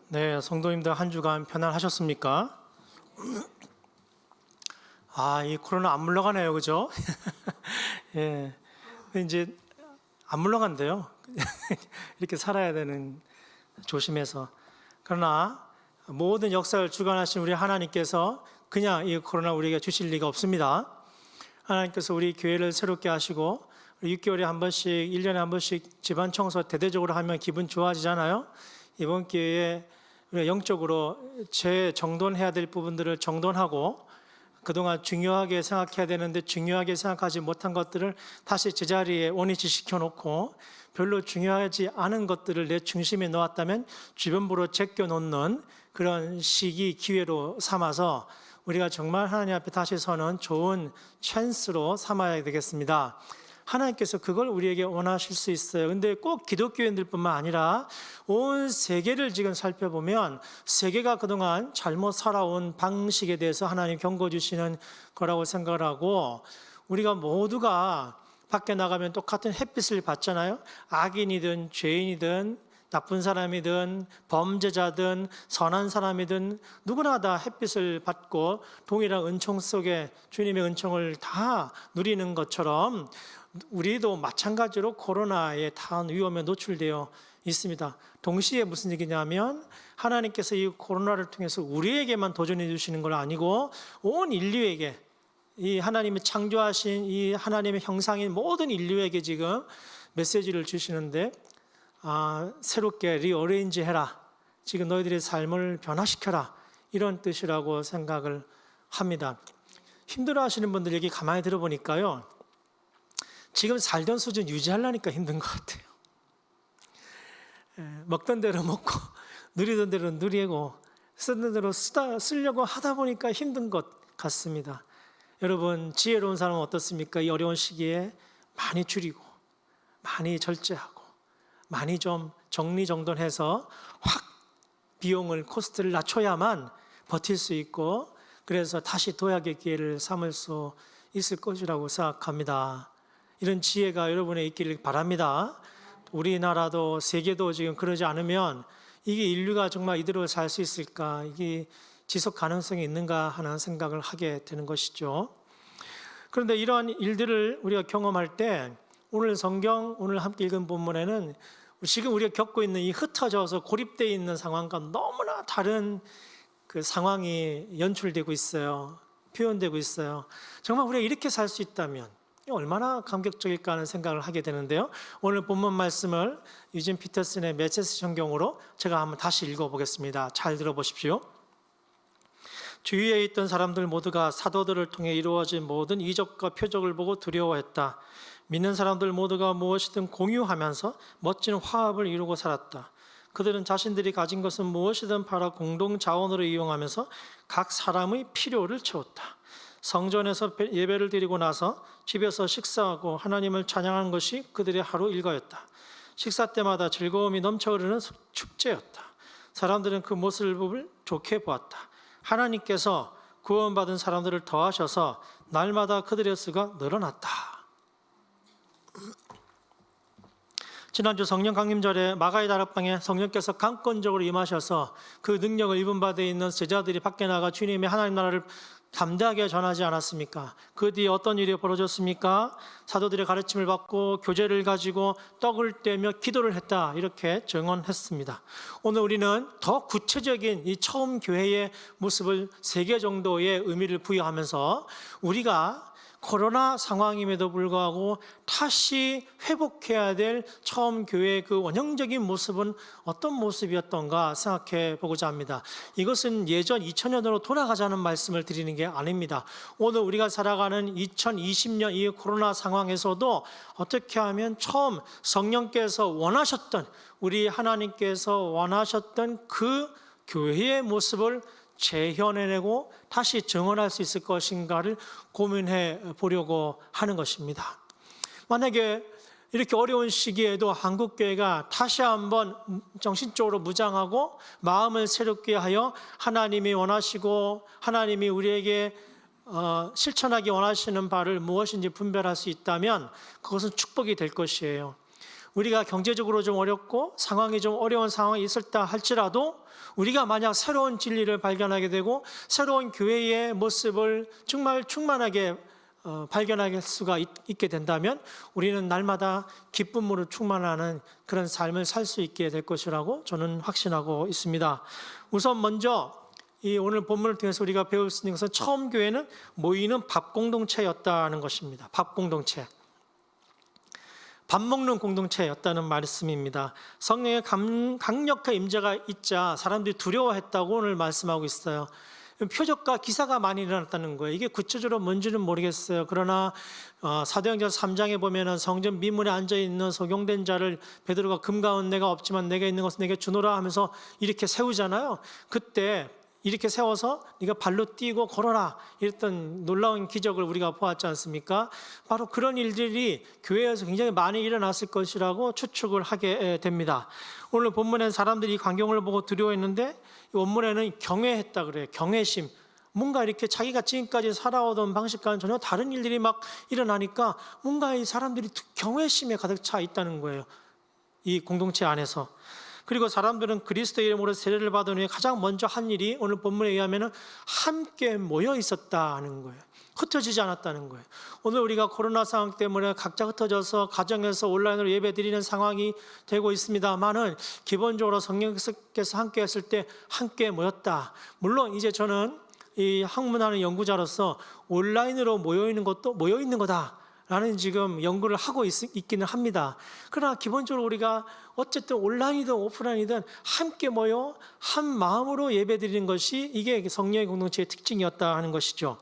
네, 성도님들 한 주간 편안하셨습니까? 이 코로나 안 물러가네요, 그죠? 예, 이제 안 물러간대요. 이렇게 살아야 되는, 조심해서. 그러나 모든 역사를 주관하신 우리 하나님께서 그냥 이 코로나 우리에게 주실 리가 없습니다. 하나님께서 우리 교회를 새롭게 하시고 6개월에 한 번씩, 1년에 한 번씩 집안 청소 대대적으로 하면 기분 좋아지잖아요. 이번 기회에 우리가 영적으로 재정돈해야 될 부분들을 정돈하고 그동안 중요하게 생각해야 되는데 중요하게 생각하지 못한 것들을 다시 제자리에 원위치 시켜놓고 별로 중요하지 않은 것들을 내 중심에 놓았다면 주변부로 제껴놓는 그런 시기 기회로 삼아서 우리가 정말 하나님 앞에 다시 서는 좋은 찬스로 삼아야 되겠습니다. 하나님께서 그걸 우리에게 원하실 수 있어요. 근데 꼭 기독교인들뿐만 아니라 온 세계를 지금 살펴보면 세계가 그동안 잘못 살아온 방식에 대해서 하나님 경고 주시는 거라고 생각을 하고, 우리가 모두가 밖에 나가면 똑같은 햇빛을 받잖아요. 악인이든 죄인이든 나쁜 사람이든 범죄자든 선한 사람이든 누구나 다 햇빛을 받고 동일한 은총 속에 주님의 은총을 다 누리는 것처럼 우리도 마찬가지로 코로나의 다한 위험에 노출되어 있습니다. 동시에 무슨 얘기냐면 하나님께서 이 코로나를 통해서 우리에게만 도전해 주시는 건 아니고 온 인류에게, 이 하나님이 창조하신 이 하나님의 형상인 모든 인류에게 지금 메시지를 주시는데, 새롭게 리어레인지 해라, 지금 너희들의 삶을 변화시켜라, 이런 뜻이라고 생각을 합니다. 힘들어하시는 분들 얘기 가만히 들어보니까요, 지금 살던 수준 유지하려니까 힘든 것 같아요. 먹던 대로 먹고 누리던 대로 누리고 쓰던 대로 쓰려고 하다 보니까 힘든 것 같습니다. 여러분, 지혜로운 사람은 어떻습니까? 이 어려운 시기에 많이 줄이고 많이 절제하고 많이 좀 정리정돈해서 확 비용을, 코스트를 낮춰야만 버틸 수 있고, 그래서 다시 도약의 기회를 삼을 수 있을 것이라고 생각합니다. 이런 지혜가 여러분에 있기를 바랍니다. 우리나라도 세계도 지금 그러지 않으면 이게 인류가 정말 이대로 살 수 있을까, 이게 지속 가능성이 있는가 하는 생각을 하게 되는 것이죠. 그런데 이러한 일들을 우리가 경험할 때 오늘 성경, 오늘 함께 읽은 본문에는 지금 우리가 겪고 있는 이 흩어져서 고립되어 있는 상황과 너무나 다른 그 상황이 연출되고 있어요. 표현되고 있어요. 정말 우리가 이렇게 살 수 있다면 얼마나 감격적일까 하는 생각을 하게 되는데요. 오늘 본문 말씀을 유진 피터슨의 메시지 성경으로 제가 한번 다시 읽어보겠습니다. 잘 들어보십시오. 주위에 있던 사람들 모두가 사도들을 통해 이루어진 모든 이적과 표적을 보고 두려워했다. 믿는 사람들 모두가 무엇이든 공유하면서 멋진 화합을 이루고 살았다. 그들은 자신들이 가진 것은 무엇이든 팔아 공동 자원으로 이용하면서 각 사람의 필요를 채웠다. 성전에서 예배를 드리고 나서 집에서 식사하고 하나님을 찬양하는 것이 그들의 하루 일과였다. 식사 때마다 즐거움이 넘쳐 흐르는 축제였다. 사람들은 그 모습을 좋게 보았다. 하나님께서 구원받은 사람들을 더하셔서 날마다 그들의 수가 늘어났다. 지난주 성령 강림절에 마가의 다락방에 성령께서 강권적으로 임하셔서 그 능력을 입은 바 되어 있는 제자들이 밖에 나가 주님의 하나님 나라를 담대하게 전하지 않았습니까? 그 뒤에 어떤 일이 벌어졌습니까? 사도들의 가르침을 받고 교제를 가지고 떡을 떼며 기도를 했다, 이렇게 증언했습니다. 오늘 우리는 더 구체적인 이 처음 교회의 모습을 3개 정도의 의미를 부여하면서 우리가 코로나 상황임에도 불구하고 다시 회복해야 될 처음 교회의 그 원형적인 모습은 어떤 모습이었던가 생각해 보고자 합니다. 이것은 예전 2000년으로 돌아가자는 말씀을 드리는 게 아닙니다. 오늘 우리가 살아가는 2020년 이 코로나 상황에서도 어떻게 하면 처음 성령께서 원하셨던, 우리 하나님께서 원하셨던 그 교회의 모습을 재현해내고 다시 정언할 수 있을 것인가를 고민해 보려고 하는 것입니다. 만약에 이렇게 어려운 시기에도 한국교회가 다시 한번 정신적으로 무장하고 마음을 새롭게 하여 하나님이 원하시고 하나님이 우리에게 실천하기 원하시는 바를 무엇인지 분별할 수 있다면 그것은 축복이 될 것이에요. 우리가 경제적으로 좀 어렵고 상황이 좀 어려운 상황이 있었다 할지라도 우리가 만약 새로운 진리를 발견하게 되고 새로운 교회의 모습을 정말 충만하게 발견할 수가 있게 된다면 우리는 날마다 기쁨으로 충만하는 그런 삶을 살 수 있게 될 것이라고 저는 확신하고 있습니다. 우선 먼저 이 오늘 본문을 통해서 우리가 배울 수 있는 것은 처음 교회는 모이는 밥 공동체였다는 것입니다. 밥 공동체. 밥 먹는 공동체였다는 말씀입니다. 성령의 강력한 임재가 있자 사람들이 두려워했다고 오늘 말씀하고 있어요. 표적과 기사가 많이 일어났다는 거예요. 이게 구체적으로 뭔지는 모르겠어요. 그러나 사도행전 3장에 보면은 성전 미문에 앉아있는 소경된 자를 베드로가 금가운 내가 없지만 내게 있는 것은 내게 주노라 하면서 이렇게 세우잖아요. 그때 이렇게 세워서 네가 발로 뛰고 걸어라 이랬던 놀라운 기적을 우리가 보았지 않습니까? 바로 그런 일들이 교회에서 굉장히 많이 일어났을 것이라고 추측을 하게 됩니다. 오늘 본문엔 사람들이 이 광경을 보고 두려워했는데 원문에는 경외했다 그래요. 경외심. 뭔가 이렇게 자기가 지금까지 살아오던 방식과는 전혀 다른 일들이 막 일어나니까 뭔가 이 사람들이 경외심에 가득 차 있다는 거예요. 이 공동체 안에서. 그리고 사람들은 그리스도 이름으로 세례를 받은 후에 가장 먼저 한 일이 오늘 본문에 의하면 함께 모여 있었다는 거예요. 흩어지지 않았다는 거예요. 오늘 우리가 코로나 상황 때문에 각자 흩어져서 가정에서 온라인으로 예배 드리는 상황이 되고 있습니다만은 기본적으로 성령께서 함께 했을 때 함께 모였다. 물론 이제 저는 이 학문하는 연구자로서 온라인으로 모여 있는 것도 모여 있는 거다 라는 지금 연구를 하고 있기는 합니다. 그러나 기본적으로 우리가 어쨌든 온라인이든 오프라인이든 함께 모여 한 마음으로 예배드리는 것이 이게 성령의 공동체의 특징이었다 하는 것이죠.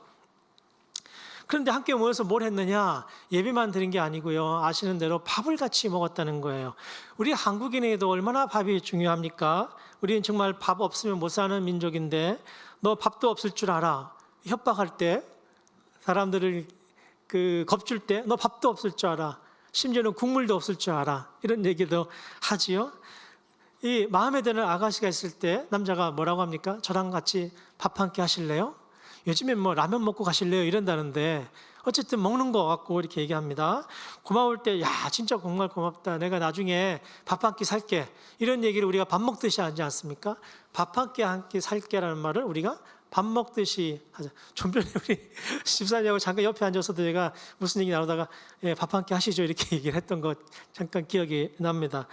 그런데 함께 모여서 뭘 했느냐? 예배만 드린 게 아니고요. 아시는 대로 밥을 같이 먹었다는 거예요. 우리 한국인에게도 얼마나 밥이 중요합니까? 우리는 정말 밥 없으면 못 사는 민족인데 너 밥도 없을 줄 알아. 협박할 때 사람들을 겁줄 때 너 밥도 없을 줄 알아. 심지어는 국물도 없을 줄 알아. 이런 얘기도 하지요. 이 마음에 드는 아가씨가 있을 때 남자가 뭐라고 합니까? 저랑 같이 밥 한 끼 하실래요? 요즘엔 뭐 라면 먹고 가실래요? 이런다는데 어쨌든 먹는 거 같고 이렇게 얘기합니다. 고마울 때 야 진짜 정말 고맙다. 내가 나중에 밥 한 끼 살게. 이런 얘기를 우리가 밥 먹듯이 하지 않습니까? 밥 한 끼 살게라는 말을 우리가 밥 먹듯이 하자. 좀 전에 우리 집사님하고 잠깐 옆에 앉아서도 제가 무슨 얘기 나누다가 밥 한 끼 하시죠 이렇게 얘기를 했던 것 잠깐 기억이 납니다.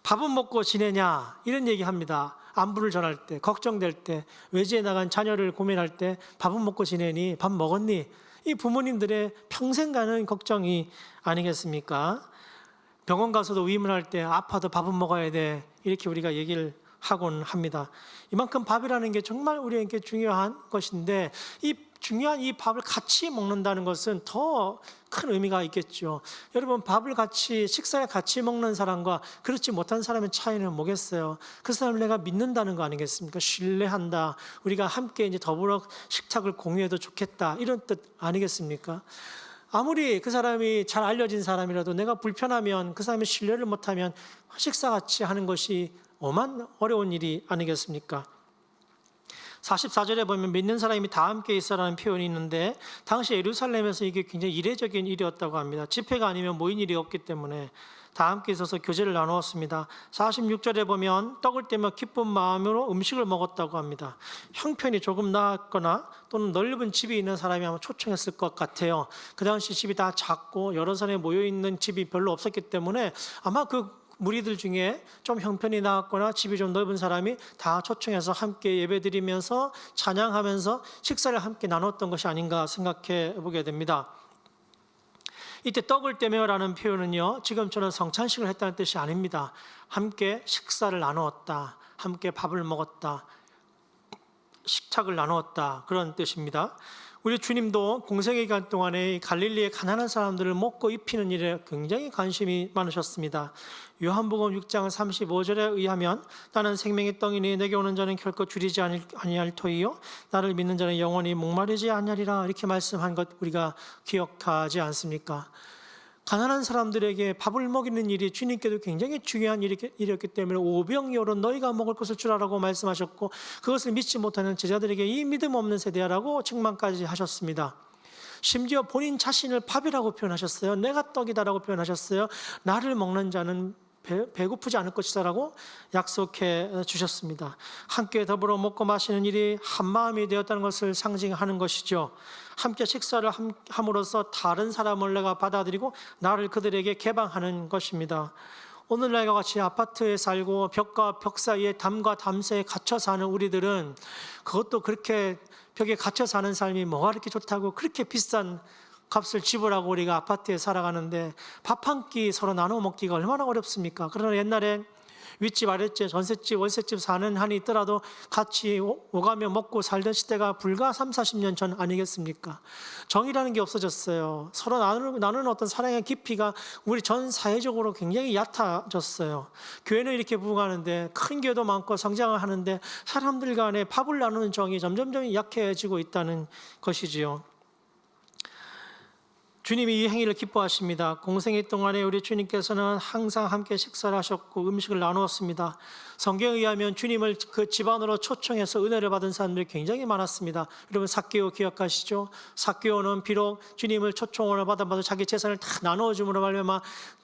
밥은 먹고 지내냐 이런 얘기합니다. 안부를 전할 때, 걱정될 때, 외지에 나간 자녀를 고민할 때 밥은 먹고 지내니, 밥 먹었니? 이 부모님들의 평생 가는 걱정이 아니겠습니까? 병원 가서도 의문할 때 아파도 밥은 먹어야 돼 이렇게 우리가 얘기를 하곤 합니다. 이만큼 밥이라는 게 정말 우리에게 중요한 것인데 이 중요한 이 밥을 같이 먹는다는 것은 더 큰 의미가 있겠죠. 여러분 밥을 같이 식사를 같이 먹는 사람과 그렇지 못한 사람의 차이는 뭐겠어요? 그 사람을 내가 믿는다는 거 아니겠습니까? 신뢰한다. 우리가 함께 이제 더불어 식탁을 공유해도 좋겠다. 이런 뜻 아니겠습니까? 아무리 그 사람이 잘 알려진 사람이라도 내가 불편하면 그 사람의 신뢰를 못하면 식사 같이 하는 것이 오만 어려운 일이 아니겠습니까? 44절에 보면 믿는 사람이 다 함께 있어라는 표현이 있는데 당시 예루살렘에서 이게 굉장히 이례적인 일이었다고 합니다. 집회가 아니면 모인 일이 없기 때문에 다 함께 있어서 교제를 나누었습니다. 46절에 보면 떡을 떼며 기쁜 마음으로 음식을 먹었다고 합니다. 형편이 조금 나았거나 또는 넓은 집이 있는 사람이 아마 초청했을 것 같아요. 그 당시 집이 다 작고 여러 사람이 모여있는 집이 별로 없었기 때문에 아마 그 무리들 중에 좀 형편이 나았거나 집이 좀 넓은 사람이 다 초청해서 함께 예배드리면서 찬양하면서 식사를 함께 나눴던 것이 아닌가 생각해 보게 됩니다. 이때 떡을 떼며라는 표현은요, 지금처럼 성찬식을 했다는 뜻이 아닙니다. 함께 식사를 나누었다, 함께 밥을 먹었다, 식탁을 나누었다 그런 뜻입니다. 우리 주님도 공생의 기간 동안에 갈릴리의 가난한 사람들을 먹고 입히는 일에 굉장히 관심이 많으셨습니다. 요한복음 6장 35절에 의하면 나는 생명의 떡이니 내게 오는 자는 결코 줄이지 아니할 터이요 나를 믿는 자는 영원히 목마르지 아니하리라 이렇게 말씀한 것 우리가 기억하지 않습니까? 가난한 사람들에게 밥을 먹이는 일이 주님께도 굉장히 중요한 일이었기 때문에 오병이어로 너희가 먹을 것을 주라라고 말씀하셨고 그것을 믿지 못하는 제자들에게 이 믿음 없는 세대야라고 책망까지 하셨습니다. 심지어 본인 자신을 밥이라고 표현하셨어요. 내가 떡이다라고 표현하셨어요. 나를 먹는 자는 배고프지 않을 것이다라고 약속해 주셨습니다. 함께 더불어 먹고 마시는 일이 한 마음이 되었다는 것을 상징하는 것이죠. 함께 식사를 함으로써 다른 사람을 내가 받아들이고 나를 그들에게 개방하는 것입니다. 오늘날과 같이 아파트에 살고 벽과 벽 사이에 담과 담 사이에 갇혀 사는 우리들은, 그것도 그렇게 벽에 갇혀 사는 삶이 뭐가 그렇게 좋다고 그렇게 비싼 값을 지불하고 우리가 아파트에 살아가는데 밥 한 끼 서로 나눠 먹기가 얼마나 어렵습니까? 그러나 옛날에 윗집, 아랫집, 전셋집, 월셋집 사는 한이 있더라도 같이 오가며 먹고 살던 시대가 불과 3, 40년 전 아니겠습니까? 정이라는 게 없어졌어요. 서로 나누는 어떤 사랑의 깊이가 우리 전 사회적으로 굉장히 얕아졌어요. 교회는 이렇게 부흥하는데, 큰 교회도 많고 성장을 하는데 사람들 간에 밥을 나누는 정이 점점 약해지고 있다는 것이지요. 주님이 이 행위를 기뻐하십니다. 공생애 동안에 우리 주님께서는 항상 함께 식사를 하셨고 음식을 나누었습니다. 성경에 의하면 주님을 그 집안으로 초청해서 은혜를 받은 사람들이 굉장히 많았습니다. 여러분 삭개오 기억하시죠? 삭개오는 비록 주님을 초청을 받아봐도 자기 재산을 다 나누어줌으로 말미암아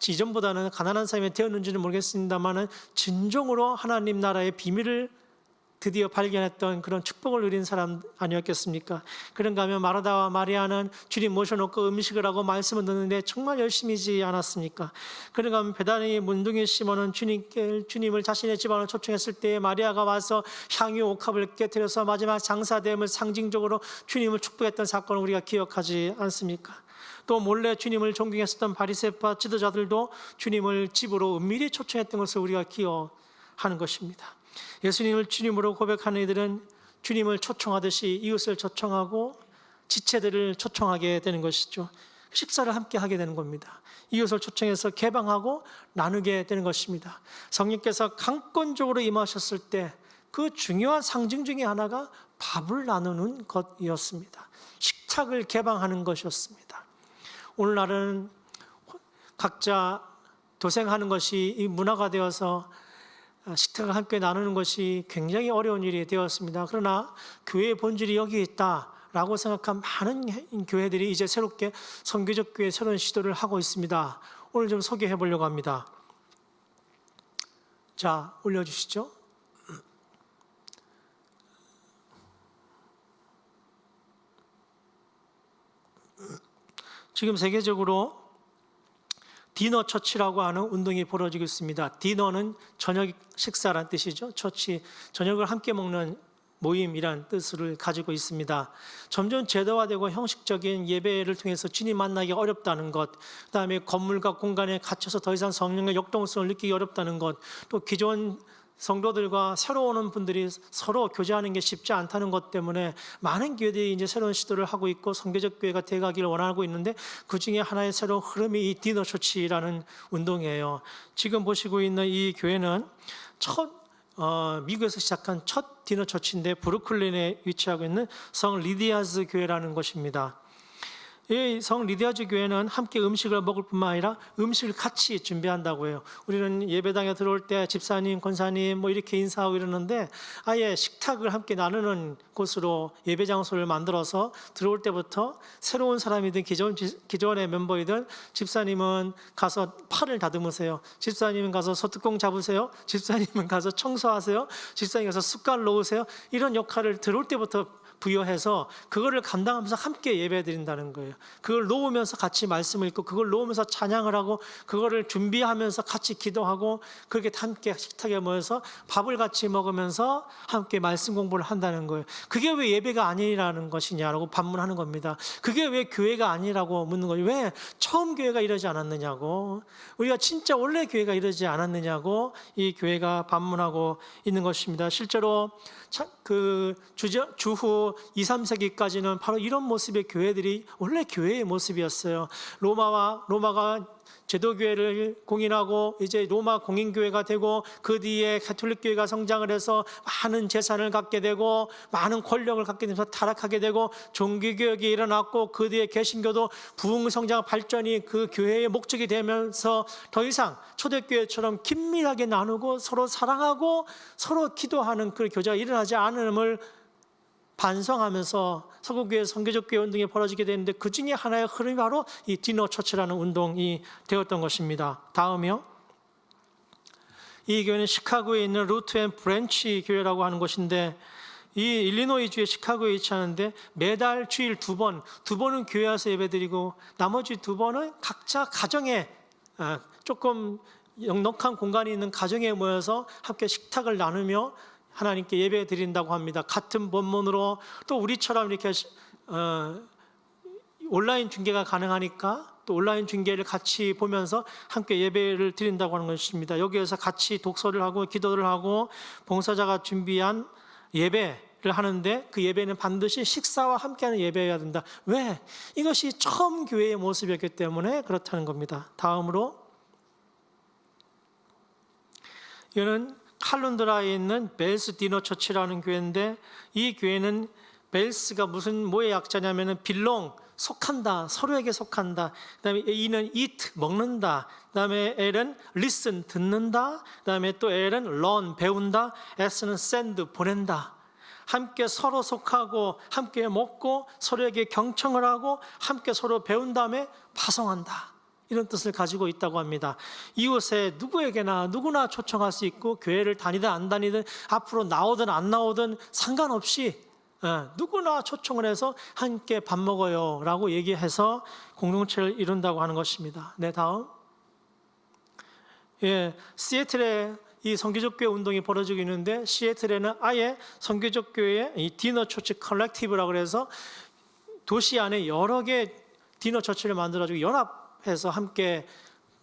이전보다는 가난한 사람이 되었는지는 모르겠습니다만은 진정으로 하나님 나라의 비밀을 드디어 발견했던 그런 축복을 누린 사람 아니었겠습니까? 그런가 하면 마르다와 마리아는 주님 모셔놓고 음식을 하고 말씀을 듣는데 정말 열심히지 않았습니까? 그런가 하면 베다니 문둥이 시몬은 주님을 자신의 집안으로 초청했을 때 마리아가 와서 향유 옥합을 깨뜨려서 마지막 장사됨을 상징적으로 주님을 축복했던 사건을 우리가 기억하지 않습니까? 또 몰래 주님을 존경했었던 바리새파 지도자들도 주님을 집으로 은밀히 초청했던 것을 우리가 기억하는 것입니다. 예수님을 주님으로 고백하는 이들은 주님을 초청하듯이 이웃을 초청하고 지체들을 초청하게 되는 것이죠. 식사를 함께 하게 되는 겁니다. 이웃을 초청해서 개방하고 나누게 되는 것입니다. 성령께서 강권적으로 임하셨을 때 그 중요한 상징 중에 하나가 밥을 나누는 것이었습니다. 식탁을 개방하는 것이었습니다. 오늘날은 각자 도생하는 것이 이 문화가 되어서 식탁을 함께 나누는 것이 굉장히 어려운 일이 되었습니다. 그러나 교회의 본질이 여기 있다라고 생각한 많은 교회들이 이제 새롭게 선교적 교회 새로운 시도를 하고 있습니다. 오늘 좀 소개해 보려고 합니다. 자, 올려주시죠. 지금 세계적으로 디너 처치라고 하는 운동이 벌어지고 있습니다. 디너는 저녁 식사란 뜻이죠. 처치, 저녁을 함께 먹는 모임이란 뜻을 가지고 있습니다. 점점 제도화되고 형식적인 예배를 통해서 주님 만나기 어렵다는 것, 그다음에 건물과 공간에 갇혀서 더 이상 성령의 역동성을 느끼기 어렵다는 것, 또 기존 성도들과 새로 오는 분들이 서로 교제하는 게 쉽지 않다는 것 때문에 많은 교회들이 이제 새로운 시도를 하고 있고 선교적 교회가 되어가기를 원하고 있는데, 그 중에 하나의 새로운 흐름이 이 디너 처치라는 운동이에요. 지금 보시고 있는 이 교회는 미국에서 시작한 첫 디너 처치인데 브루클린에 위치하고 있는 성 리디아즈 교회라는 곳입니다. 이 성 리디아즈 교회는 함께 음식을 먹을 뿐만 아니라 음식을 같이 준비한다고 해요. 우리는 예배당에 들어올 때 집사님, 권사님 뭐 이렇게 인사하고 이러는데, 아예 식탁을 함께 나누는 곳으로 예배 장소를 만들어서 들어올 때부터 새로운 사람이든 기존의 멤버이든 집사님은 가서 팔을 다듬으세요. 집사님은 가서 소뚜껑 잡으세요. 집사님은 가서 청소하세요. 집사님 가서 숟갈 놓으세요. 이런 역할을 들어올 때부터 부여해서 그거를 감당하면서 함께 예배드린다는 거예요. 그걸 놓으면서 같이 말씀을 읽고, 그걸 놓으면서 찬양을 하고, 그거를 준비하면서 같이 기도하고, 그렇게 함께 식탁에 모여서 밥을 같이 먹으면서 함께 말씀 공부를 한다는 거예요. 그게 왜 예배가 아니라는 것이냐라고 반문하는 겁니다. 그게 왜 교회가 아니라고 묻는 거예요. 왜 처음 교회가 이러지 않았느냐고, 우리가 진짜 원래 교회가 이러지 않았느냐고 이 교회가 반문하고 있는 것입니다. 실제로 그 주후 2, 3세기까지는 바로 이런 모습의 교회들이 원래 교회의 모습이었어요. 로마가 제도교회를 공인하고 이제 로마 공인교회가 되고, 그 뒤에 가톨릭교회가 성장을 해서 많은 재산을 갖게 되고 많은 권력을 갖게 되면서 타락하게 되고, 종교개혁이 일어났고, 그 뒤에 개신교도 부흥성장 발전이 그 교회의 목적이 되면서 더 이상 초대교회처럼 긴밀하게 나누고 서로 사랑하고 서로 기도하는 그 교제가 일어나지 않음을 반성하면서 서구교회 선교적 교회 운동이 벌어지게 되는데 그 중에 하나의 흐름이 바로 이 디너 처치라는 운동이 되었던 것입니다. 다음이요. 이 교회는 시카고에 있는 루트 앤 브랜치 교회라고 하는 곳인데 이 일리노이주의 시카고에 위치하는데 매달 주일 두 번은 교회 와서 예배드리고 나머지 두 번은 각자 가정에 조금 넉넉한 공간이 있는 가정에 모여서 함께 식탁을 나누며 하나님께 예배 드린다고 합니다. 같은 본문으로 또 우리처럼 이렇게 온라인 중계가 가능하니까 또 온라인 중계를 같이 보면서 함께 예배를 드린다고 하는 것입니다. 여기에서 같이 독서를 하고 기도를 하고 봉사자가 준비한 예배를 하는데 그 예배는 반드시 식사와 함께하는 예배여야 된다. 왜? 이것이 처음 교회의 모습이었기 때문에 그렇다는 겁니다. 다음으로 이거는 칼룬드라에 있는 벨스 디너 처치라는 교회인데 이 교회는 벨스가 뭐의 약자냐면은 빌롱, 속한다, 서로에게 속한다. 그다음에 E는 eat, 먹는다. 그다음에 L은 listen, 듣는다. 그다음에 또 L은 learn, 배운다. S는 send, 보낸다. 함께 서로 속하고 함께 먹고 서로에게 경청을 하고 함께 서로 배운 다음에 파송한다. 이런 뜻을 가지고 있다고 합니다. 이곳에 누구에게나 누구나 초청할 수 있고 교회를 다니든 안 다니든 앞으로 나오든 안 나오든 상관없이 누구나 초청을 해서 함께 밥 먹어요 라고 얘기해서 공동체를 이룬다고 하는 것입니다. 네, 다음. 시애틀에 이 선교적 교회 운동이 벌어지고 있는데 시애틀에는 아예 선교적 교회의 이 디너 처치 컬렉티브라고 해서 도시 안에 여러 개 디너 처치를 만들어주고 연합해서 함께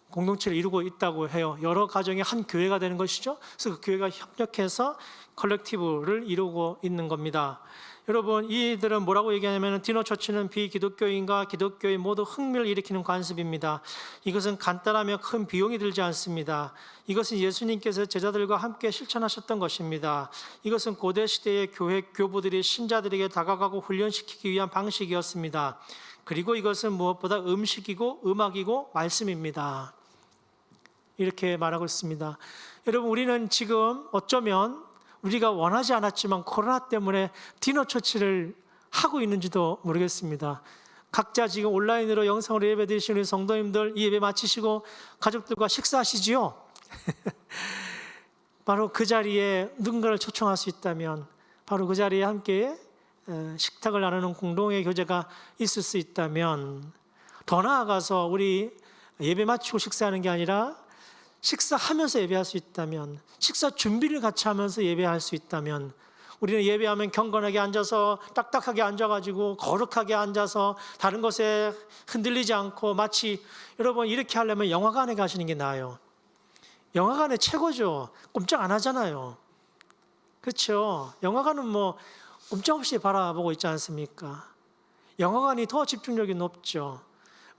공동체를 이루고 있다고 해요. 여러 가정의 한 교회가 되는 것이죠. 그래서 그 교회가 협력해서 컬렉티브를 이루고 있는 겁니다. 여러분, 이들은 뭐라고 얘기하냐면 디너 처치는 비기독교인과 기독교인 모두 흥미를 일으키는 관습입니다. 이것은 간단하며 큰 비용이 들지 않습니다. 이것은 예수님께서 제자들과 함께 실천하셨던 것입니다. 이것은 고대 시대의 교회 교부들이 신자들에게 다가가고 훈련시키기 위한 방식이었습니다. 그리고 이것은 무엇보다 음식이고 음악이고 말씀입니다. 이렇게 말하고 있습니다. 여러분, 우리는 지금 어쩌면 우리가 원하지 않았지만 코로나 때문에 디너 처치를 하고 있는지도 모르겠습니다. 각자 지금 온라인으로 영상으로 예배 드리시는 성도님들 이 예배 마치시고 가족들과 식사하시지요? 바로 그 자리에 누군가를 초청할 수 있다면 바로 그 자리에 함께 식탁을 나누는 공동의 교제가 있을 수 있다면 더 나아가서 우리 예배 마치고 식사하는 게 아니라 식사하면서 예배할 수 있다면 식사 준비를 같이 하면서 예배할 수 있다면 우리는 예배하면 경건하게 앉아서 딱딱하게 앉아가지고 거룩하게 앉아서 다른 것에 흔들리지 않고 마치 여러분 이렇게 하려면 영화관에 가시는 게 나아요. 영화관에 최고죠. 꼼짝 안 하잖아요. 그렇죠. 영화관은 뭐 꼼짝없이 바라보고 있지 않습니까? 영화관이 더 집중력이 높죠.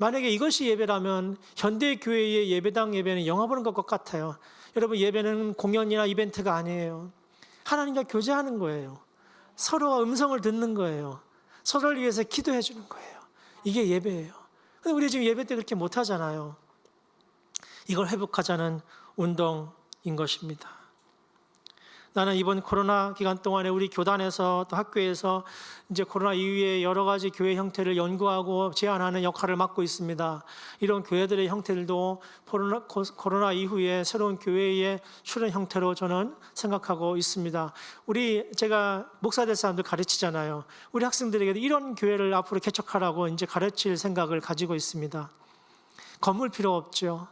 만약에 이것이 예배라면 현대교회의 예배당 예배는 영화 보는 것과 같아요. 여러분, 예배는 공연이나 이벤트가 아니에요. 하나님과 교제하는 거예요. 서로가 음성을 듣는 거예요. 서로를 위해서 기도해 주는 거예요. 이게 예배예요. 근데 우리 지금 예배 때 그렇게 못하잖아요. 이걸 회복하자는 운동인 것입니다. 나는 이번 코로나 기간 동안에 우리 교단에서 또 학교에서 이제 코로나 이후에 여러 가지 교회 형태를 연구하고 제안하는 역할을 맡고 있습니다. 이런 교회들의 형태들도 코로나 이후에 새로운 교회의 출현 형태로 저는 생각하고 있습니다. 제가 목사 될 사람들 가르치잖아요. 우리 학생들에게도 이런 교회를 앞으로 개척하라고 이제 가르칠 생각을 가지고 있습니다. 건물 필요 없죠.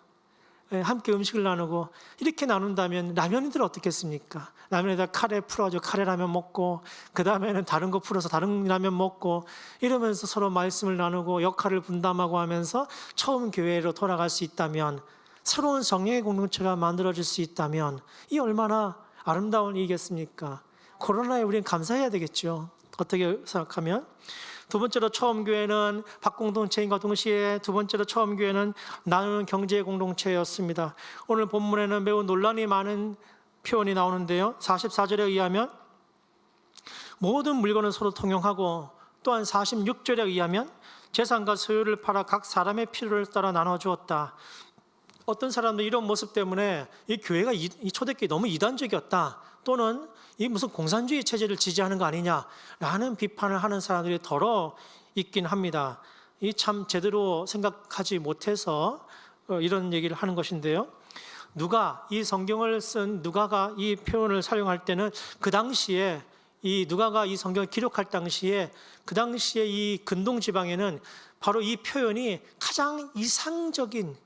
함께 음식을 나누고 이렇게 나눈다면 라면이들 어떻겠습니까? 라면에다 카레 풀어가지고 카레 라면 먹고 그 다음에는 다른 거 풀어서 다른 라면 먹고 이러면서 서로 말씀을 나누고 역할을 분담하고 하면서 처음 교회로 돌아갈 수 있다면 새로운 성령의 공동체가 만들어질 수 있다면 이 얼마나 아름다운 일이겠습니까? 코로나에 우리는 감사해야 되겠죠. 어떻게 생각하면? 두 번째로 처음 교회는 박공동체인과 동시에 두 번째로 처음 교회는 나누는 경제 공동체였습니다. 오늘 본문에는 매우 논란이 많은 표현이 나오는데요. 44절에 의하면 모든 물건을 서로 통용하고 또한 46절에 의하면 재산과 소유를 팔아 각 사람의 필요를 따라 나눠주었다. 어떤 사람들 이런 모습 때문에 이 교회가 이 초대교회 너무 이단적이었다, 또는 이 무슨 공산주의 체제를 지지하는 거 아니냐라는 비판을 하는 사람들이 더러 있긴 합니다. 이 참 제대로 생각하지 못해서 이런 얘기를 하는 것인데요. 누가, 이 성경을 쓴 누가가 이 표현을 사용할 때는 그 당시에, 이 누가가 이 성경을 기록할 당시에, 그 당시에 이 근동 지방에는 바로 이 표현이 가장 이상적인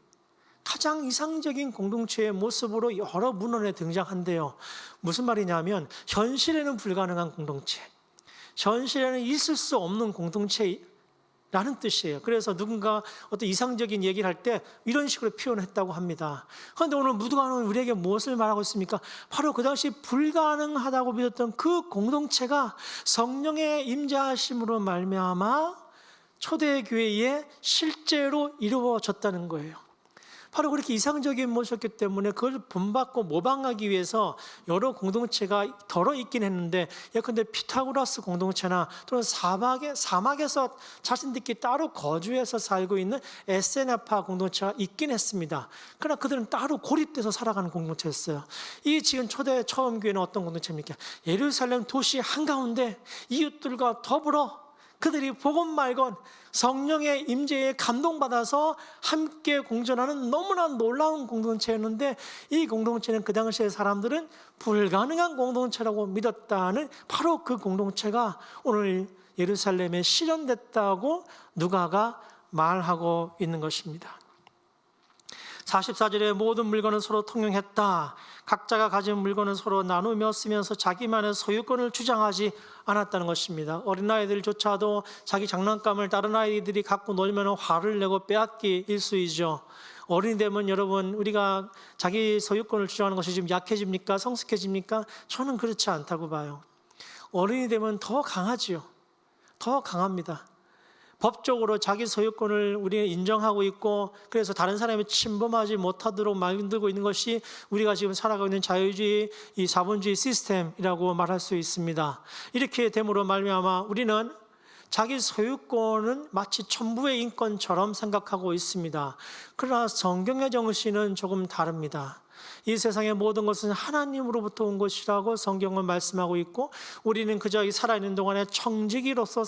공동체의 모습으로 여러 문헌에 등장한대요. 무슨 말이냐면 현실에는 불가능한 공동체, 현실에는 있을 수 없는 공동체라는 뜻이에요. 그래서 누군가 어떤 이상적인 얘기를 할 때 이런 식으로 표현했다고 합니다. 그런데 오늘 누가는 우리에게 무엇을 말하고 있습니까? 바로 그 당시 불가능하다고 믿었던 그 공동체가 성령의 임재하심으로 말미암아 초대교회에 실제로 이루어졌다는 거예요. 바로 그렇게 이상적인 모습이었기 때문에 그걸 본받고 모방하기 위해서 여러 공동체가 덜어 있긴 했는데, 예컨대 피타고라스 공동체나 또는 사막에서 자신들끼리 따로 거주해서 살고 있는 에세나파 공동체가 있긴 했습니다. 그러나 그들은 따로 고립돼서 살아가는 공동체였어요. 이 지금 초대 처음 교회는 어떤 공동체입니까? 예루살렘 도시 한가운데 이웃들과 더불어 그들이 복음 말건 성령의 임재에 감동받아서 함께 공존하는 너무나 놀라운 공동체였는데, 이 공동체는 그 당시의 사람들은 불가능한 공동체라고 믿었다는 바로 그 공동체가 오늘 예루살렘에 실현됐다고 누가가 말하고 있는 것입니다. 44절에 모든 물건은 서로 통용했다. 각자가 가진 물건은 서로 나누며 쓰면서 자기만의 소유권을 주장하지 않았다는 것입니다. 어린아이들조차도 자기 장난감을 다른 아이들이 갖고 놀면 화를 내고 빼앗기 일쑤이죠. 어른이 되면 여러분, 우리가 자기 소유권을 주장하는 것이 좀 약해집니까? 성숙해집니까? 저는 그렇지 않다고 봐요. 어른이 되면 더 강하지요. 더 강합니다. 법적으로 자기 소유권을 우리가 인정하고 있고, 그래서 다른 사람이 침범하지 못하도록 만들고 있는 것이 우리가 지금 살아가고 있는 자유주의, 이 자본주의 시스템이라고 말할 수 있습니다. 이렇게 됨으로 말미암아 우리는 자기 소유권은 마치 천부의 인권처럼 생각하고 있습니다. 그러나 성경의 정신은 조금 다릅니다. 이 세상의 모든 것은 하나님으로부터 온 것이라고 성경은 말씀하고 있고, 우리는 그저 이 살아있는 동안에 청지기로서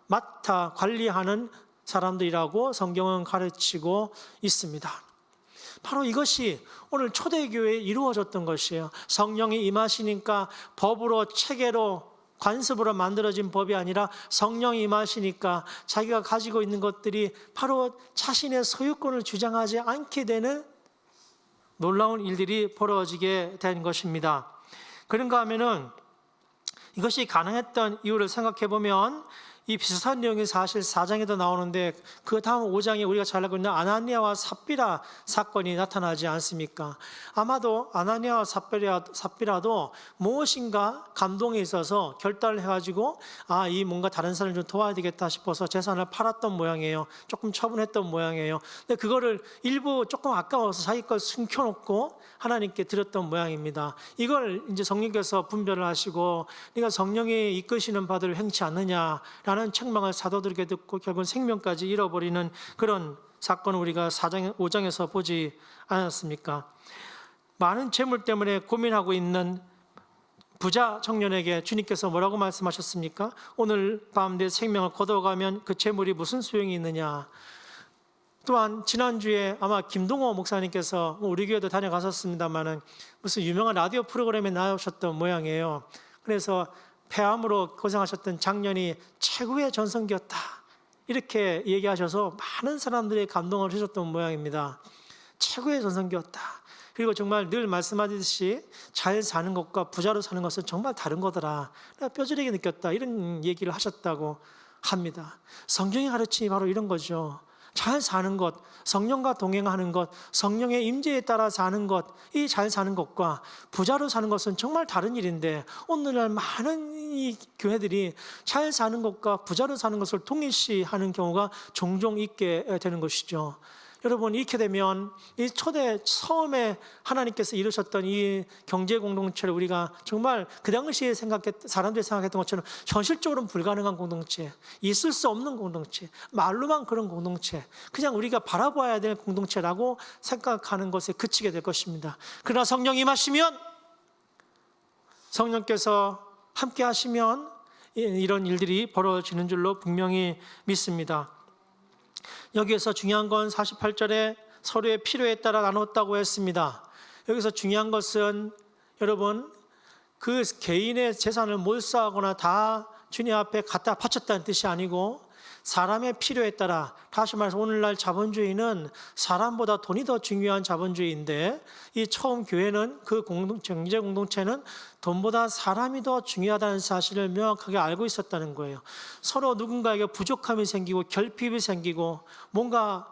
맡아 관리하는 사람들이라고 성경은 가르치고 있습니다. 바로 이것이 오늘 초대교회에 이루어졌던 것이에요. 성령이 임하시니까 법으로, 체계로, 관습으로 만들어진 법이 아니라 성령이 임하시니까 자기가 가지고 있는 것들이 바로 자신의 소유권을 주장하지 않게 되는 놀라운 일들이 벌어지게 된 것입니다. 그런가 하면은 이것이 가능했던 이유를 생각해 보면 이 비슷한 내용이 사실 4장에도 나오는데, 그 다음 5장에 우리가 잘 알고 있는 아나니아와 삽비라 사건이 나타나지 않습니까? 아마도 아나니아와 삽비라도 무엇인가 감동에 있어서 결단을 해가지고 이 뭔가 다른 사람을 좀 도와야 되겠다 싶어서 재산을 팔았던 모양이에요. 조금 처분했던 모양이에요. 근데 그거를 일부 조금 아까워서 자기 걸 숨겨놓고 하나님께 드렸던 모양입니다. 이걸 이제 성령께서 분별을 하시고, 네가 성령이 이끄시는 바들을 행치 않느냐라는 책망을 사도들에게 듣고 결국 생명까지 잃어버리는 그런 사건을 우리가 4장, 5장에서 보지 않았습니까? 많은 재물 때문에 고민하고 있는 부자 청년에게 주님께서 뭐라고 말씀하셨습니까? 오늘 밤 내 생명을 거둬가면 그 재물이 무슨 소용이 있느냐? 또한 지난주에 아마 김동호 목사님께서 우리 교회도 다녀가셨습니다마는 무슨 유명한 라디오 프로그램에 나오셨던 모양이에요. 그래서 폐암으로 고생하셨던 장년이 최고의 전성기였다, 이렇게 얘기하셔서 많은 사람들이 감동을 하셨던 모양입니다. 최고의 전성기였다. 그리고 정말 늘 말씀하듯이 잘 사는 것과 부자로 사는 것은 정말 다른 거더라, 내가 뼈저리게 느꼈다, 이런 얘기를 하셨다고 합니다. 성경이 가르침이 바로 이런 거죠. 잘 사는 것, 성령과 동행하는 것, 성령의 임재에 따라 사는 것, 이 잘 사는 것과 부자로 사는 것은 정말 다른 일인데, 오늘날 많은 이 교회들이 잘 사는 것과 부자로 사는 것을 동일시하는 경우가 종종 있게 되는 것이죠. 여러분, 이렇게 되면 이 처음에 하나님께서 이루셨던 이 경제 공동체를 우리가 정말 그 당시에 사람들이 생각했던 것처럼 현실적으로는 불가능한 공동체, 있을 수 없는 공동체, 말로만 그런 공동체, 그냥 우리가 바라봐야 될 공동체라고 생각하는 것에 그치게 될 것입니다. 그러나 성령 임하시면, 성령께서 함께 하시면 이런 일들이 벌어지는 줄로 분명히 믿습니다. 여기에서 중요한 건 48절에 서로의 필요에 따라 나눴다고 했습니다. 여기서 중요한 것은 여러분, 그 개인의 재산을 몰수하거나 다 주님 앞에 갖다 바쳤다는 뜻이 아니고 사람의 필요에 따라, 다시 말해서 오늘날 자본주의는 사람보다 돈이 더 중요한 자본주의인데, 이 처음 교회는 그 경제 공동체는 돈보다 사람이 더 중요하다는 사실을 명확하게 알고 있었다는 거예요. 서로 누군가에게 부족함이 생기고 결핍이 생기고 뭔가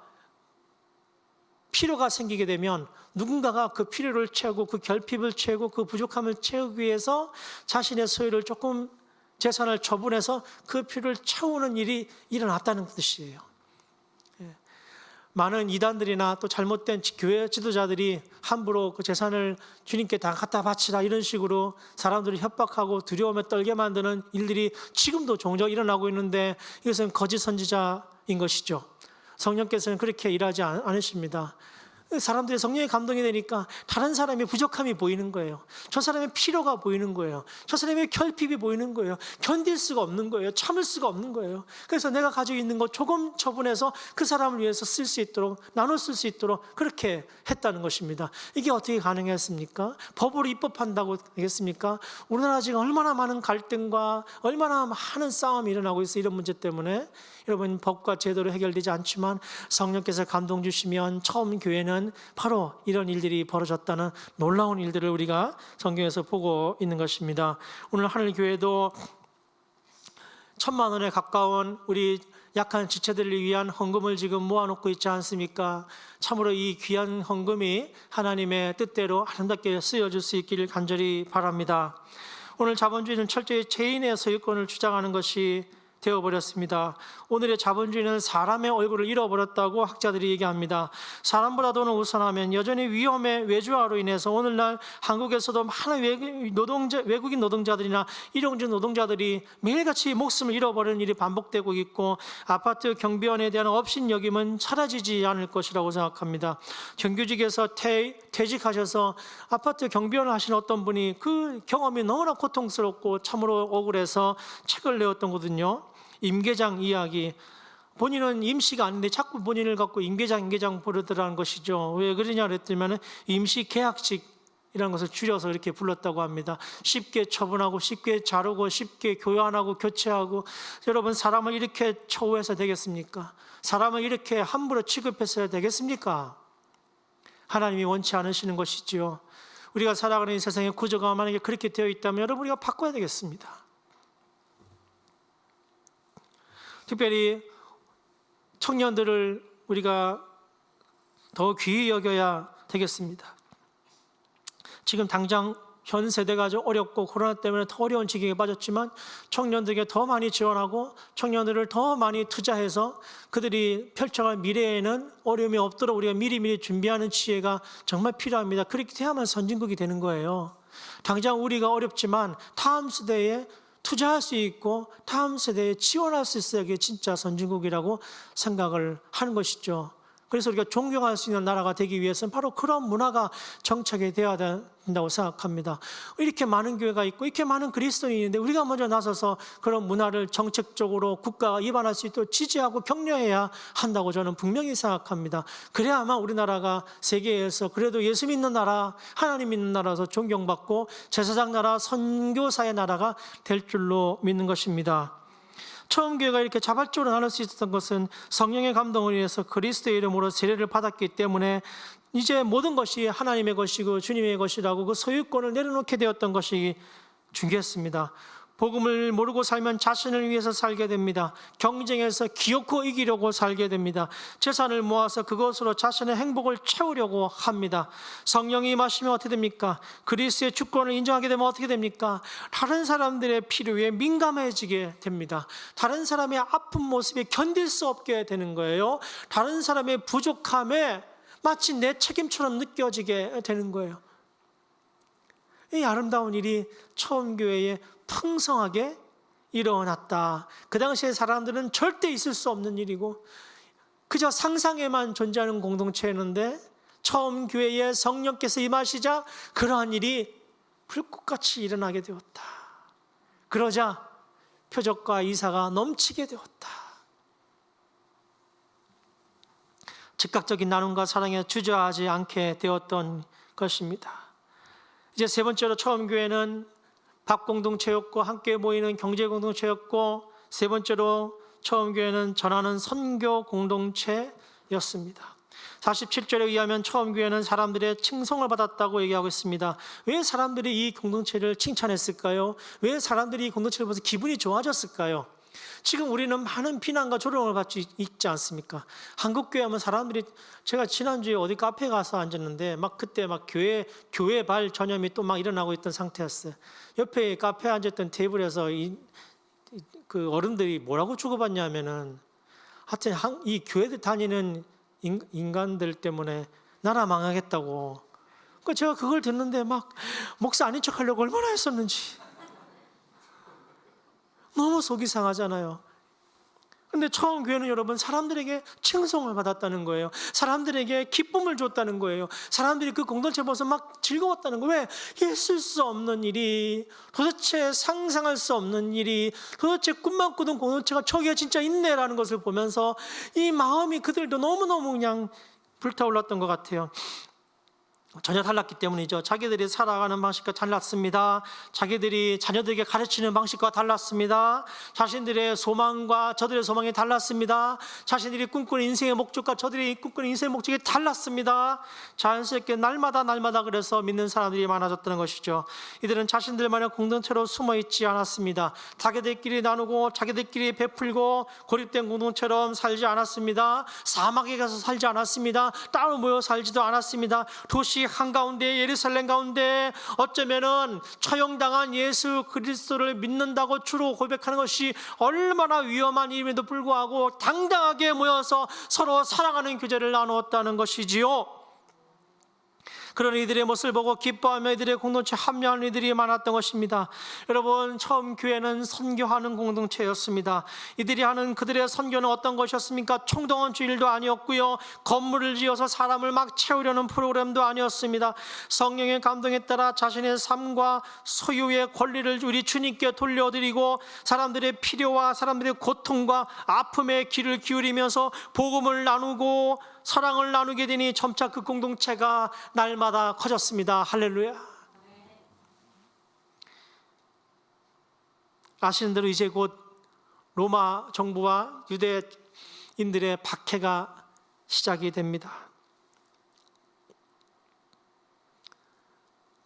필요가 생기게 되면 누군가가 그 필요를 채우고 그 결핍을 채우고 그 부족함을 채우기 위해서 자신의 소유를 조금 재산을 처분해서 그 필요를 채우는 일이 일어났다는 뜻이에요. 많은 이단들이나 또 잘못된 교회 지도자들이 함부로 그 재산을 주님께 다 갖다 바치라 이런 식으로 사람들을 협박하고 두려움에 떨게 만드는 일들이 지금도 종종 일어나고 있는데, 이것은 거짓 선지자인 것이죠. 성령께서는 그렇게 일하지 않으십니다. 사람들이 성령의 감동이 되니까 다른 사람의 부족함이 보이는 거예요. 저 사람의 필요가 보이는 거예요. 저 사람의 결핍이 보이는 거예요. 견딜 수가 없는 거예요. 참을 수가 없는 거예요. 그래서 내가 가지고 있는 것 조금 처분해서 그 사람을 위해서 쓸 수 있도록, 나눠 쓸 수 있도록 그렇게 했다는 것입니다. 이게 어떻게 가능했습니까? 법으로 입법한다고 되겠습니까? 우리나라 지금 얼마나 많은 갈등과 얼마나 많은 싸움이 일어나고 있어요. 이런 문제 때문에. 여러분, 법과 제도로 해결되지 않지만 성령께서 감동 주시면 처음 교회는 바로 이런 일들이 벌어졌다는 놀라운 일들을 우리가 성경에서 보고 있는 것입니다. 오늘 하늘교회도 1,000만 원에 가까운 우리 약한 지체들을 위한 헌금을 지금 모아놓고 있지 않습니까? 참으로 이 귀한 헌금이 하나님의 뜻대로 아름답게 쓰여질 수 있기를 간절히 바랍니다. 오늘 자본주의는 철저히 개인의 소유권을 주장하는 것이 되어버렸습니다. 오늘의 자본주의는 사람의 얼굴을 잃어버렸다고 학자들이 얘기합니다. 사람보다 돈을 우선하면 여전히 위험의 외주화로 인해서 오늘날 한국에서도 많은 외국인 노동자들이나 일용직 노동자들이 매일같이 목숨을 잃어버리는 일이 반복되고 있고, 아파트 경비원에 대한 업신여김은 사라지지 않을 것이라고 생각합니다. 정규직에서 퇴직하셔서 아파트 경비원을 하신 어떤 분이 그 경험이 너무나 고통스럽고 참으로 억울해서 책을 내었던 거거든요. 임계장 이야기. 본인은 임시가 아닌데 자꾸 본인을 갖고 임계장 부르더라는 것이죠. 왜 그러냐 그랬더니 임시 계약직이라는 것을 줄여서 이렇게 불렀다고 합니다. 쉽게 처분하고 쉽게 자르고 쉽게 교환하고 교체하고. 여러분, 사람을 이렇게 처우해서 되겠습니까? 사람을 이렇게 함부로 취급해서 되겠습니까? 하나님이 원치 않으시는 것이지요. 우리가 살아가는 이 세상의 구조가 만약에 그렇게 되어 있다면 여러분, 우리가 바꿔야 되겠습니다. 특별히 청년들을 우리가 더 귀히 여겨야 되겠습니다. 지금 당장 현 세대가 좀 어렵고 코로나 때문에 더 어려운 지경에 빠졌지만 청년들에게 더 많이 지원하고 청년들을 더 많이 투자해서 그들이 펼쳐갈 미래에는 어려움이 없도록 우리가 미리미리 준비하는 지혜가 정말 필요합니다. 그렇게 돼야만 선진국이 되는 거예요. 당장 우리가 어렵지만 다음 세대에 투자할 수 있고 다음 세대에 지원할 수 있어야 이게 진짜 선진국이라고 생각을 하는 것이죠. 그래서 우리가 존경할 수 있는 나라가 되기 위해서는 바로 그런 문화가 정착이 되어야 된다고 생각합니다. 이렇게 많은 교회가 있고 이렇게 많은 그리스도인이 있는데 우리가 먼저 나서서 그런 문화를 정책적으로 국가가 입안할 수 있도록 지지하고 격려해야 한다고 저는 분명히 생각합니다. 그래야만 우리나라가 세계에서 그래도 예수 믿는 나라, 하나님 믿는 나라에서 존경받고 제사장 나라, 선교사의 나라가 될 줄로 믿는 것입니다. 처음 교회가 이렇게 자발적으로 나눌 수 있었던 것은 성령의 감동을 위해서 그리스도의 이름으로 세례를 받았기 때문에 이제 모든 것이 하나님의 것이고 주님의 것이라고 그 소유권을 내려놓게 되었던 것이 중요했습니다. 복음을 모르고 살면 자신을 위해서 살게 됩니다. 경쟁에서 기어코 이기려고 살게 됩니다. 재산을 모아서 그것으로 자신의 행복을 채우려고 합니다. 성령이 임하시면 어떻게 됩니까? 그리스도의 주권을 인정하게 되면 어떻게 됩니까? 다른 사람들의 필요에 민감해지게 됩니다. 다른 사람의 아픈 모습에 견딜 수 없게 되는 거예요. 다른 사람의 부족함에 마치 내 책임처럼 느껴지게 되는 거예요. 이 아름다운 일이 처음 교회에 풍성하게 일어났다. 그 당시에 사람들은 절대 있을 수 없는 일이고 그저 상상에만 존재하는 공동체였는데 처음 교회에 성령께서 임하시자 그러한 일이 불꽃같이 일어나게 되었다. 그러자 표적과 이사가 넘치게 되었다. 즉각적인 나눔과 사랑에 주저하지 않게 되었던 것입니다. 이제 세 번째로 처음 교회는 밥 공동체였고 함께 모이는 경제 공동체였고, 세 번째로 처음 교회는 전하는 선교 공동체였습니다. 47절에 의하면 처음 교회는 사람들의 칭송을 받았다고 얘기하고 있습니다. 왜 사람들이 이 공동체를 칭찬했을까요? 왜 사람들이 이 공동체를 보면서 기분이 좋아졌을까요? 지금 우리는 많은 비난과 조롱을 받고 있지 않습니까? 한국교회 하면 사람들이, 제가 지난주에 어디 카페 가서 앉았는데 그때 교회 발 전염이 또 일어나고 있던 상태였어요. 옆에 카페에 앉았던 테이블에서 그 어른들이 뭐라고 주고받냐면은 하여튼 이 교회 다니는 인간들 때문에 나라 망하겠다고. 그러니까 제가 그걸 듣는데 목사 아닌 척 하려고 얼마나 했었는지 너무 속이 상하잖아요. 근데 처음 교회는 여러분 사람들에게 칭송을 받았다는 거예요. 사람들에게 기쁨을 줬다는 거예요. 사람들이 그 공동체 보면서 즐거웠다는 거예요. 왜? 있을 수 없는 일이, 도대체 상상할 수 없는 일이, 도대체 꿈만 꾸던 공동체가 저기가 진짜 있네라는 것을 보면서 이 마음이 그들도 너무너무 그냥 불타올랐던 것 같아요. 전혀 달랐기 때문이죠. 자기들이 살아가는 방식과 달랐습니다. 자기들이 자녀들에게 가르치는 방식과 달랐습니다. 자신들의 소망과 저들의 소망이 달랐습니다. 자신들이 꿈꾸는 인생의 목적과 저들이 꿈꾸는 인생의 목적이 달랐습니다. 자연스럽게 날마다 그래서 믿는 사람들이 많아졌다는 것이죠. 이들은 자신들만의 공동체로 숨어있지 않았습니다. 자기들끼리 나누고 자기들끼리 베풀고 고립된 공동체처럼 살지 않았습니다. 사막에 가서 살지 않았습니다. 따로 모여 살지도 않았습니다. 도시 한가운데, 예루살렘 가운데 어쩌면은 처형당한 예수 그리스도를 믿는다고 주로 고백하는 것이 얼마나 위험한 일임에도 불구하고 당당하게 모여서 서로 사랑하는 교제를 나누었다는 것이지요. 그런 이들의 모습을 보고 기뻐하며 이들의 공동체에 합류하는 이들이 많았던 것입니다. 여러분, 처음 교회는 선교하는 공동체였습니다. 이들이 하는 그들의 선교는 어떤 것이었습니까? 총동원주일도 아니었고요, 건물을 지어서 사람을 채우려는 프로그램도 아니었습니다. 성령의 감동에 따라 자신의 삶과 소유의 권리를 우리 주님께 돌려드리고 사람들의 필요와 사람들의 고통과 아픔에 귀를 기울이면서 복음을 나누고 사랑을 나누게 되니 점차 그 공동체가 날마다 커졌습니다. 할렐루야. 아시는 대로 이제 곧 로마 정부와 유대인들의 박해가 시작이 됩니다.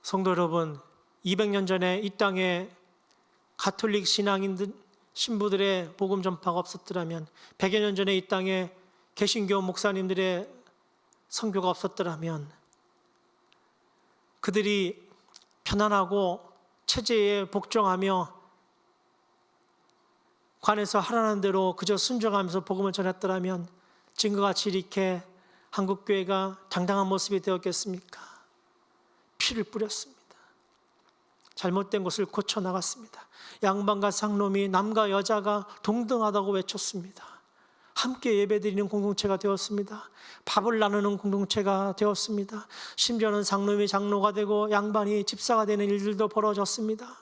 성도 여러분, 200년 전에 이 땅에 가톨릭 신앙인 신부들의 복음 전파가 없었더라면, 100여 년 전에 이 땅에 개신교 목사님들의 선교가 없었더라면, 그들이 편안하고 체제에 복종하며 관에서 하라는 대로 그저 순종하면서 복음을 전했더라면 지금과 같이 이렇게 한국교회가 당당한 모습이 되었겠습니까? 피를 뿌렸습니다. 잘못된 것을 고쳐나갔습니다. 양반과 상놈이, 남과 여자가 동등하다고 외쳤습니다. 함께 예배드리는 공동체가 되었습니다. 밥을 나누는 공동체가 되었습니다. 심지어는 상놈이 장로가 되고 양반이 집사가 되는 일들도 벌어졌습니다.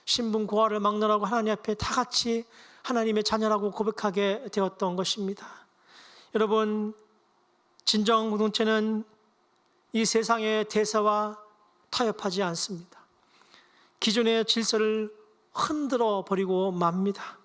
신분 고하를 막론하고 하나님 앞에 다 같이 하나님의 자녀라고 고백하게 되었던 것입니다. 여러분, 진정한 공동체는 이 세상의 대세와 타협하지 않습니다. 기존의 질서를 흔들어 버리고 맙니다.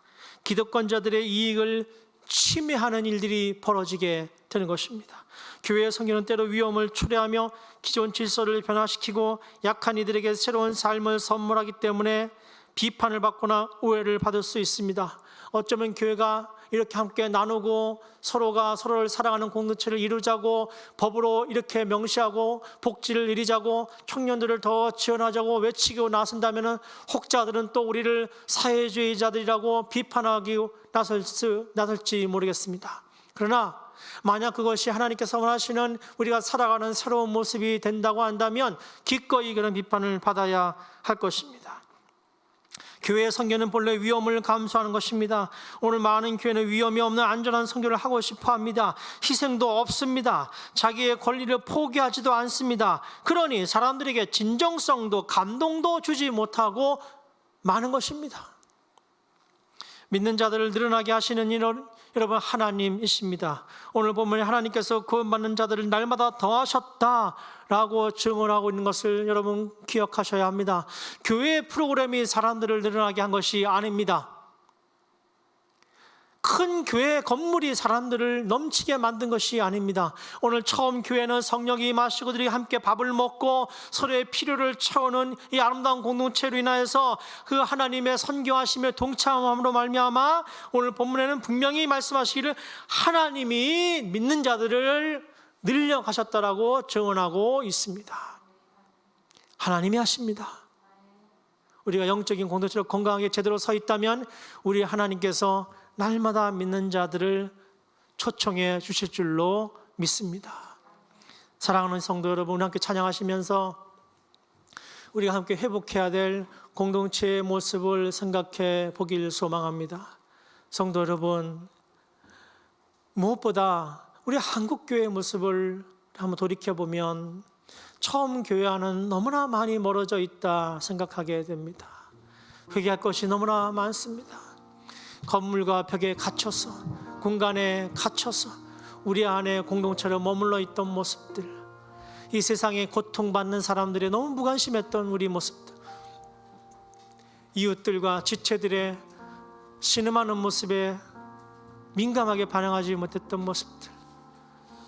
기득권자들의 이익을 침해하는 일들이 벌어지게 되는 것입니다. 교회의 성경은 때로 위험을 초래하며 기존 질서를 변화시키고 약한 이들에게 새로운 삶을 선물하기 때문에 비판을 받거나 오해를 받을 수 있습니다. 어쩌면 교회가 이렇게 함께 나누고 서로가 서로를 사랑하는 공동체를 이루자고 법으로 이렇게 명시하고 복지를 이루자고 청년들을 더 지원하자고 외치고 나선다면 혹자들은 또 우리를 사회주의자들이라고 비판하기 나설지 모르겠습니다. 그러나 만약 그것이 하나님께서 원하시는 우리가 살아가는 새로운 모습이 된다고 한다면 기꺼이 그런 비판을 받아야 할 것입니다. 교회의 선교는 본래 위험을 감수하는 것입니다. 오늘 많은 교회는 위험이 없는 안전한 선교를 하고 싶어 합니다. 희생도 없습니다. 자기의 권리를 포기하지도 않습니다. 그러니 사람들에게 진정성도 감동도 주지 못하고 많은 것입니다. 믿는 자들을 늘어나게 하시는 이는 여러분 하나님이십니다. 오늘 보면 하나님께서 구원받는 자들을 날마다 더하셨다라고 증언하고 있는 것을 여러분 기억하셔야 합니다. 교회 프로그램이 사람들을 늘어나게 한 것이 아닙니다. 큰 교회 건물이 사람들을 넘치게 만든 것이 아닙니다. 오늘 처음 교회는 성령이 임하시고 들이 함께 밥을 먹고 서로의 필요를 채우는 이 아름다운 공동체로 인하여서 그 하나님의 선교하심에 동참함으로 말미암아 오늘 본문에는 분명히 말씀하시기를 하나님이 믿는 자들을 늘려가셨다라고 증언하고 있습니다. 하나님이 하십니다. 우리가 영적인 공동체로 건강하게 제대로 서 있다면 우리 하나님께서 날마다 믿는 자들을 초청해 주실 줄로 믿습니다. 사랑하는 성도 여러분, 함께 찬양하시면서 우리가 함께 회복해야 될 공동체의 모습을 생각해 보길 소망합니다. 성도 여러분, 무엇보다 우리 한국교회의 모습을 한번 돌이켜보면 처음 교회와는 너무나 많이 멀어져 있다 생각하게 됩니다. 회개할 것이 너무나 많습니다. 건물과 벽에 갇혀서 공간에 갇혀서 우리 안에 공동체로 머물러 있던 모습들, 이 세상에 고통받는 사람들의 너무 무관심했던 우리 모습들, 이웃들과 지체들의 신음하는 모습에 민감하게 반응하지 못했던 모습들,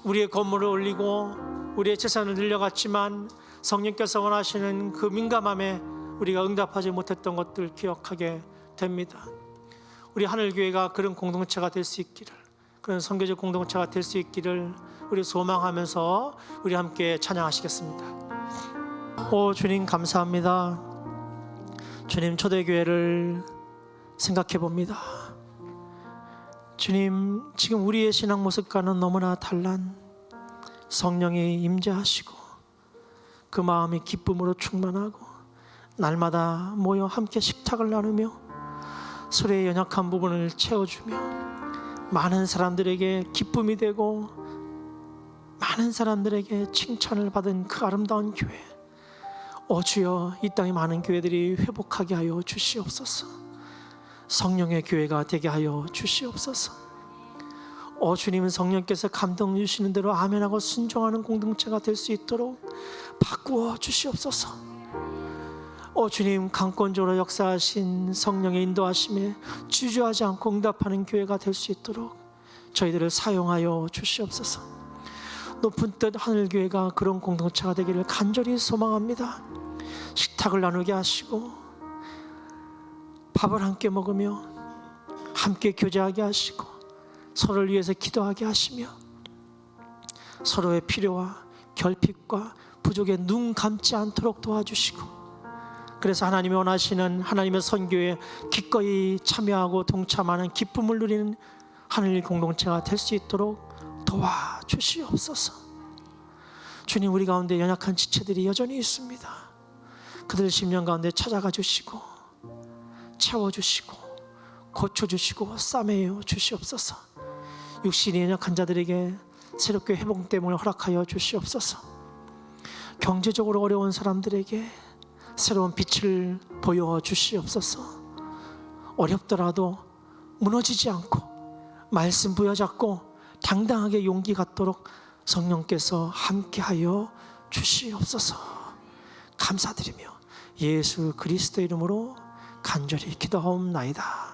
우리의 건물을 올리고 우리의 재산을 늘려갔지만 성령께서 원하시는 그 민감함에 우리가 응답하지 못했던 것들 기억하게 됩니다. 우리 하늘교회가 그런 공동체가 될 수 있기를, 그런 선교적 공동체가 될 수 있기를 우리 소망하면서 우리 함께 찬양하시겠습니다. 오 주님 감사합니다. 주님 초대교회를 생각해 봅니다. 주님 지금 우리의 신앙 모습과는 너무나 달란 성령이 임재하시고 그 마음이 기쁨으로 충만하고 날마다 모여 함께 식탁을 나누며 서로의 연약한 부분을 채워주며 많은 사람들에게 기쁨이 되고 많은 사람들에게 칭찬을 받은 그 아름다운 교회, 오 주여 이 땅의 많은 교회들이 회복하게 하여 주시옵소서. 성령의 교회가 되게 하여 주시옵소서. 오 주님은 성령께서 감동 주시는 대로 아멘하고 순종하는 공동체가 될 수 있도록 바꾸어 주시옵소서. 오 주님 강권적으로 역사하신 성령의 인도하심에 주저하지 않고 응답하는 교회가 될 수 있도록 저희들을 사용하여 주시옵소서. 높은 뜻 하늘교회가 그런 공동체가 되기를 간절히 소망합니다. 식탁을 나누게 하시고 밥을 함께 먹으며 함께 교제하게 하시고 서로를 위해서 기도하게 하시며 서로의 필요와 결핍과 부족에 눈 감지 않도록 도와주시고, 그래서 하나님이 원하시는 하나님의 선교에 기꺼이 참여하고 동참하는 기쁨을 누리는 하늘 공동체가 될 수 있도록 도와주시옵소서. 주님 우리 가운데 연약한 지체들이 여전히 있습니다. 그들 심령 가운데 찾아가 주시고 채워주시고 고쳐주시고 싸매어 주시옵소서. 육신이 연약한 자들에게 새롭게 회복됨을 허락하여 주시옵소서. 경제적으로 어려운 사람들에게 새로운 빛을 보여주시옵소서. 어렵더라도 무너지지 않고 말씀 부여잡고 당당하게 용기 갖도록 성령께서 함께하여 주시옵소서. 감사드리며 예수 그리스도 이름으로 간절히 기도하옵나이다.